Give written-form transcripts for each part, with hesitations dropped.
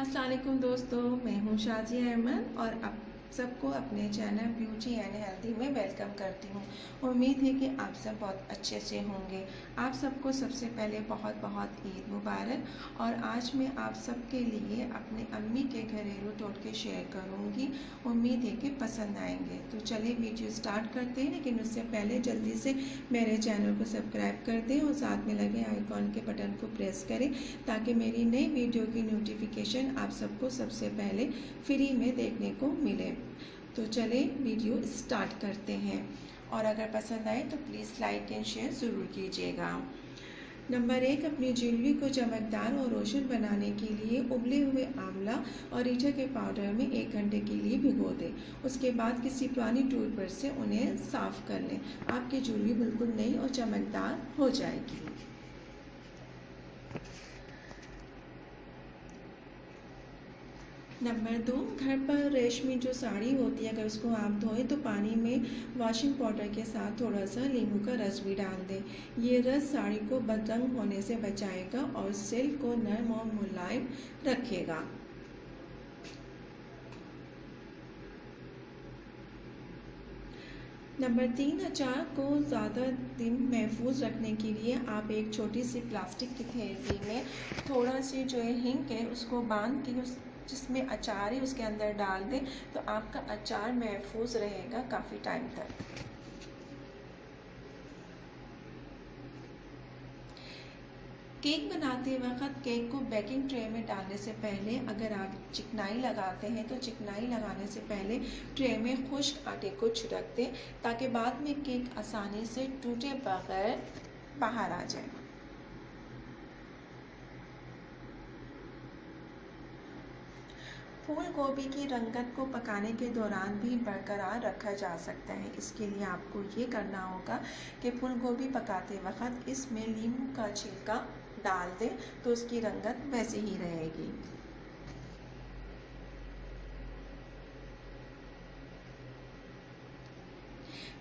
अस्सलाम वालेकुम दोस्तों, मैं हूं शाजिया अहमद और आप सबको अपने चैनल ब्यूटी एंड हेल्दी में वेलकम करती हूं। उम्मीद है कि आप सब बहुत अच्छे से होंगे। आप सबको सबसे पहले बहुत बहुत ईद मुबारक। और आज मैं आप सबके लिए अपने अम्मी के घरेलू टोटके शेयर करूंगी। उम्मीद है कि पसंद आएंगे। तो चलिए वीडियो स्टार्ट करते हैं, लेकिन उससे पहले जल्दी से मेरे चैनल को सब्सक्राइब कर दें और साथ में लगे आइकॉन के बटन को प्रेस करें ताकि मेरी नई वीडियो की नोटिफिकेशन आप सबको सबसे पहले फ्री में देखने को मिले। तो चले वीडियो स्टार्ट करते हैं, और अगर पसंद आए तो प्लीज़ लाइक एंड शेयर ज़रूर कीजिएगा। नंबर 1, अपनी ज्वेलरी को चमकदार और रोशन बनाने के लिए उबले हुए आंवला और ईंटा के पाउडर में 1 घंटे के लिए भिगो दें। उसके बाद किसी पुरानी टूथब्रश से उन्हें साफ़ कर लें। आपकी ज्वेलरी बिल्कुल नई और चमकदार हो जाएगी। नंबर 2, घर पर रेशमी जो साड़ी होती है, अगर उसको आप धोएं तो पानी में वॉशिंग पाउडर के साथ थोड़ा सा नींबू का रस भी डाल दें। ये रस साड़ी को बदरंग होने से बचाएगा और सिल्क को नरम और मुलायम रखेगा। नंबर 3, अचार को ज़्यादा दिन महफूज रखने के लिए आप एक छोटी सी प्लास्टिक की थैली में थोड़ा सी जो है हिंग है उसको बांध के उस जिसमें अचार है उसके अंदर डाल दें, तो आपका अचार महफूज रहेगा काफ़ी टाइम तक। केक बनाते वक्त केक को बेकिंग ट्रे में डालने से पहले अगर आप चिकनाई लगाते हैं तो चिकनाई लगाने से पहले ट्रे में खुश्क आटे को छिड़क दें ताकि बाद में केक आसानी से टूटे बगैर बाहर आ जाए। फूल गोभी की रंगत को पकाने के दौरान भी बरकरार रखा जा सकता है। इसके लिए आपको ये करना होगा कि फूल गोभी पकाते वक्त इसमें नींबू का छिलका डाल दें तो उसकी रंगत वैसे ही रहेगी।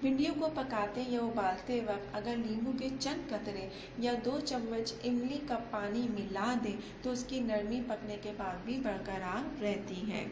भिंडियों को पकाते या उबालते वक्त अगर नींबू के चंद कतरे या 2 चम्मच इमली का पानी मिला दें तो उसकी नरमी पकने के बाद भी बरकरार रहती है।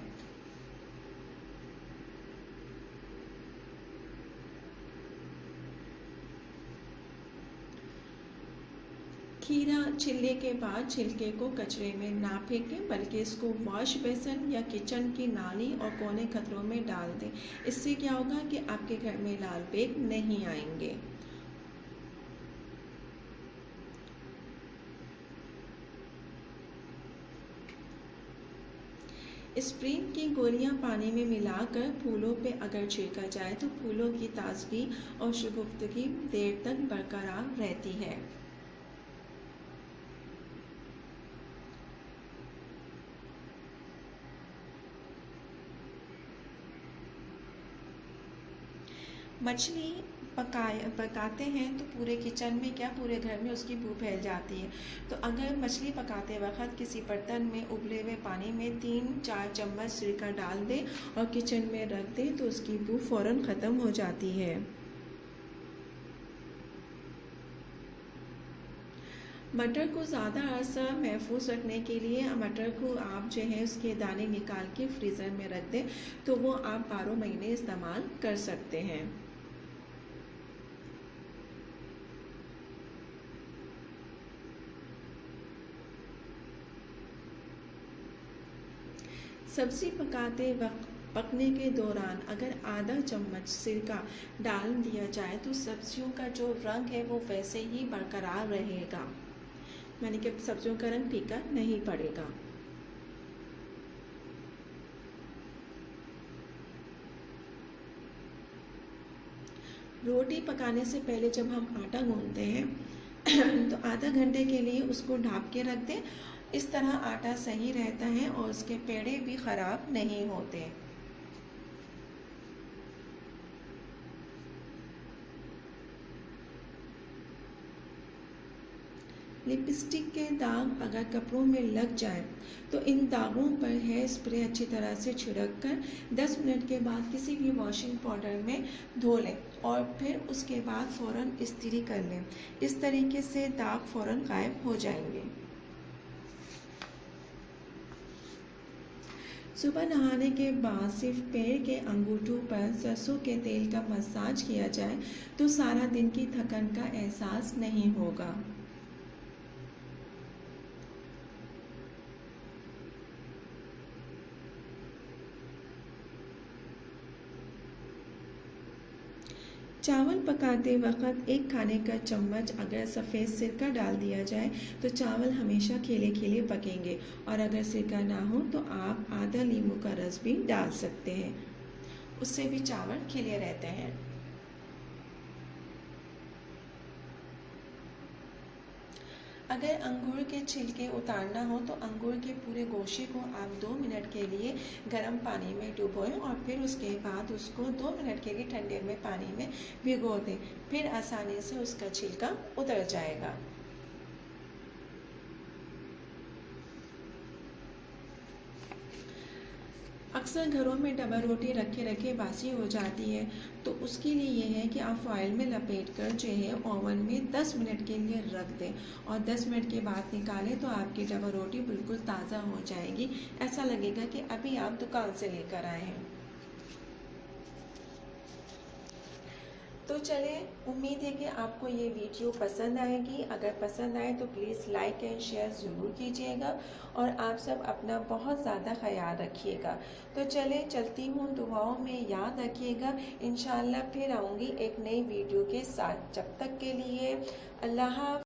खीरा छिलने के बाद छिलके को कचरे में ना फेंकें, बल्कि इसको वॉश बेसन या किचन की नाली और कोने खतरों में डाल दें। इससे क्या होगा कि आपके घर में लाल बेग नहीं आएंगे। स्प्रिन की गोलियां पानी में मिलाकर फूलों पे अगर छिड़का जाए तो फूलों की ताजगी और शुगुफ्तगी देर तक बरकरार रहती है। मछली पकाते हैं तो पूरे किचन में क्या पूरे घर में उसकी बू फैल जाती है। तो अगर मछली पकाते वक्त किसी बर्तन में उबले हुए पानी में 3-4 चम्मच सिरका डाल दें और किचन में रख दें तो उसकी बू फ़ौरन ख़त्म हो जाती है। मटर को ज़्यादा अरसा महफूज रखने के लिए मटर को आप जो है उसके दाने निकाल के फ्रीज़र में रख दें तो वो आप 12 महीने इस्तेमाल कर सकते हैं। सब्ज़ी पकाते वक्त पकने के दौरान अगर आधा चम्मच सिरका डाल दिया जाए तो सब्जियों का जो रंग है वो वैसे ही बरकरार रहेगा, यानी कि सब्जियों का रंग फीका नहीं पड़ेगा। रोटी पकाने से पहले जब हम आटा गूंथते हैं तो आधा घंटे के लिए उसको ढक के रख दें। इस तरह आटा सही रहता है और उसके पेड़े भी ख़राब नहीं होते। लिपस्टिक के दाग अगर कपड़ों में लग जाए तो इन दागों पर हेयर स्प्रे अच्छी तरह से छिड़क कर 10 मिनट के बाद किसी भी वॉशिंग पाउडर में धो लें और फिर उसके बाद फ़ौरन इस्त्री कर लें। इस तरीके से दाग फ़ौरन गायब हो जाएंगे। सुबह नहाने के बाद सिर्फ पैर के अंगूठों पर सरसों के तेल का मसाज किया जाए तो सारा दिन की थकन का एहसास नहीं होगा। चावल पकाते वक्त एक खाने का चम्मच अगर सफ़ेद सिरका डाल दिया जाए तो चावल हमेशा खिले खिले पकेंगे, और अगर सिरका ना हो तो आप आधा नींबू का रस भी डाल सकते हैं, उससे भी चावल खिले रहते हैं। अगर अंगूर के छिलके उतारना हो तो अंगूर के पूरे गोशे को आप 2 मिनट के लिए गर्म पानी में डुबोएं और फिर उसके बाद उसको 2 मिनट के लिए ठंडे में पानी में भिगो दें, फिर आसानी से उसका छिलका उतर जाएगा। अक्सर घरों में डबल रोटी रखे रखे बासी हो जाती है, तो उसके लिए ये है कि आप फॉइल में लपेट कर जो है ओवन में 10 मिनट के लिए रख दें और 10 मिनट के बाद निकालें तो आपकी डबल रोटी बिल्कुल ताज़ा हो जाएगी। ऐसा लगेगा कि अभी आप दुकान से लेकर आए हैं। तो चले, उम्मीद है कि आपको ये वीडियो पसंद आएगी। अगर पसंद आए तो प्लीज़ लाइक एंड शेयर ज़रूर कीजिएगा और आप सब अपना बहुत ज़्यादा ख्याल रखिएगा। तो चले, चलती हूँ, दुआओं में याद रखिएगा। इंशाल्लाह फिर आऊँगी एक नई वीडियो के साथ। जब तक के लिए अल्लाह हाफ़िज़।